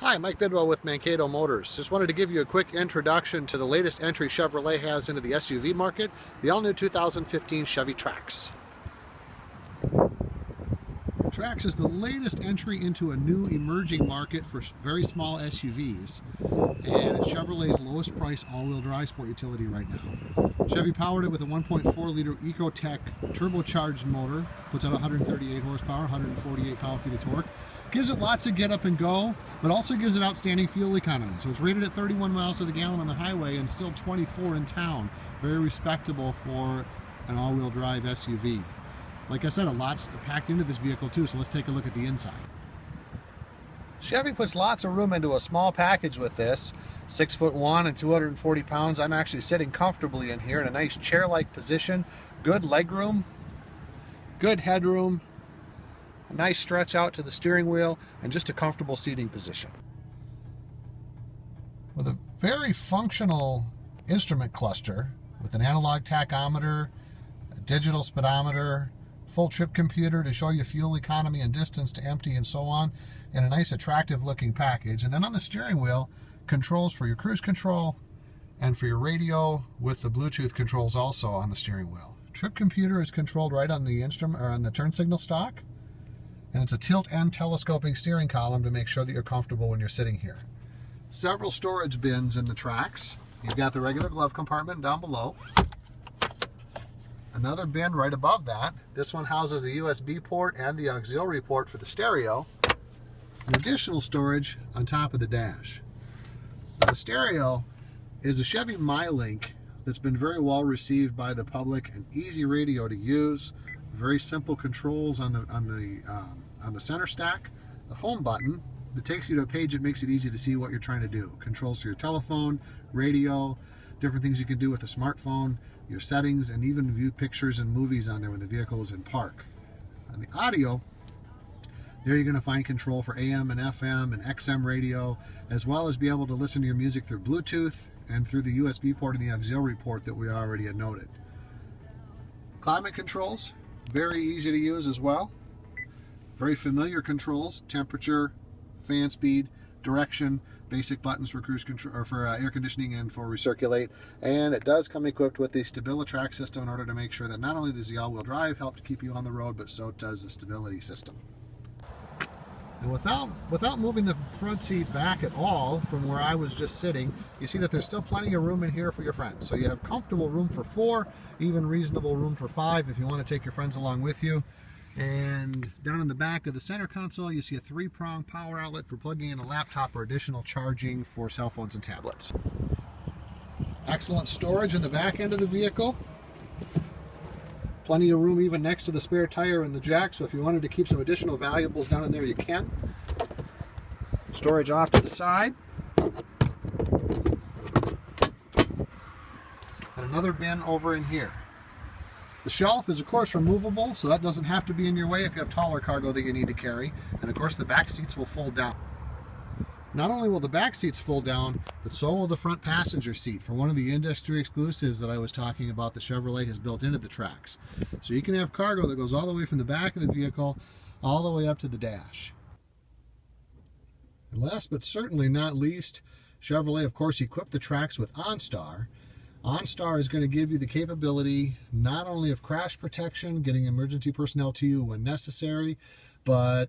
Hi, Mike Bidwell with Mankato Motors. Just wanted to give you a quick introduction to the latest entry Chevrolet has into the SUV market, the all-new 2015 Chevy Trax. Trax is the latest entry into a new emerging market for very small SUVs, and it's Chevrolet's lowest price all-wheel drive sport utility right now. Chevy powered it with a 1.4-liter EcoTech turbocharged motor, puts out 138 horsepower, 148 pound-feet of torque. Gives it lots of get up and go, but also gives it outstanding fuel economy. So it's rated at 31 miles to the gallon on the highway and still 24 in town. Very respectable for an all-wheel drive SUV. Like I said, a lot's packed into this vehicle too, so let's take a look at the inside. Chevy puts lots of room into a small package with this. 6'1" and 240 pounds. I'm actually sitting comfortably in here in a nice chair-like position. Good leg room, good headroom, a nice stretch out to the steering wheel, and just a comfortable seating position. With a very functional instrument cluster with an analog tachometer, a digital speedometer, full trip computer to show you fuel economy and distance to empty and so on, and a nice attractive looking package. And then on the steering wheel, controls for your cruise control and for your radio, with the Bluetooth controls also on the steering wheel. Trip computer is controlled right on the instrument, or on the turn signal stock. And it's a tilt and telescoping steering column to make sure that you're comfortable when you're sitting here. Several storage bins in the Trax. You've got the regular glove compartment down below. Another bin right above that. This one houses the USB port and the auxiliary port for the stereo. And additional storage on top of the dash. Now, the stereo is a Chevy MyLink that's been very well received by the public. An easy radio to use. Very simple controls on the center stack. The home button that takes you to a page that makes it easy to see what you're trying to do. Controls for your telephone, radio, different things you can do with a smartphone, your settings, and even view pictures and movies on there when the vehicle is in park. On the audio, there you're going to find control for AM and FM and XM radio, as well as be able to listen to your music through Bluetooth and through the USB port and the auxiliary port that we already had noted. Climate controls, very easy to use as well. Very familiar controls: temperature, fan speed, direction, basic buttons for cruise control, or for air conditioning and for recirculate. And it does come equipped with the StabiliTrack system in order to make sure that not only does the all-wheel drive help to keep you on the road, but so does the stability system. And without moving the front seat back at all from where I was just sitting, you see that there's still plenty of room in here for your friends. So you have comfortable room for 4, even reasonable room for 5 if you want to take your friends along with you. And down in the back of the center console, you see a 3-prong power outlet for plugging in a laptop or additional charging for cell phones and tablets. Excellent storage in the back end of the vehicle. Plenty of room even next to the spare tire and the jack, so if you wanted to keep some additional valuables down in there, you can. Storage off to the side. And another bin over in here. The shelf is of course removable, so that doesn't have to be in your way if you have taller cargo that you need to carry. And of course the back seats will fold down. Not only will the back seats fold down, but so will the front passenger seat for one of the industry exclusives that I was talking about that Chevrolet has built into the Trax. So you can have cargo that goes all the way from the back of the vehicle all the way up to the dash. And last but certainly not least, Chevrolet of course equipped the Trax with OnStar. OnStar is going to give you the capability not only of crash protection, getting emergency personnel to you when necessary, but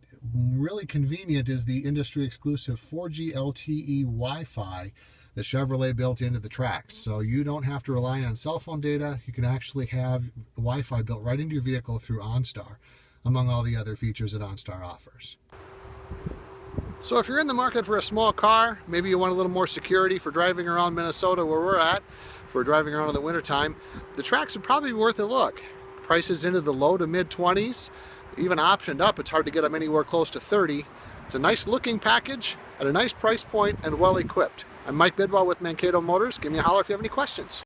really convenient is the industry exclusive 4G LTE Wi-Fi that Chevrolet built into the Trax. So you don't have to rely on cell phone data. You can actually have Wi-Fi built right into your vehicle through OnStar, among all the other features that OnStar offers. So if you're in the market for a small car, maybe you want a little more security for driving around Minnesota where we're at, for driving around in the wintertime, the Trax would probably be worth a look. Prices into the low to mid 20s, even optioned up. It's hard to get them anywhere close to 30. It's a nice looking package at a nice price point and well equipped. I'm Mike Bidwell with Mankato Motors. Give me a holler if you have any questions.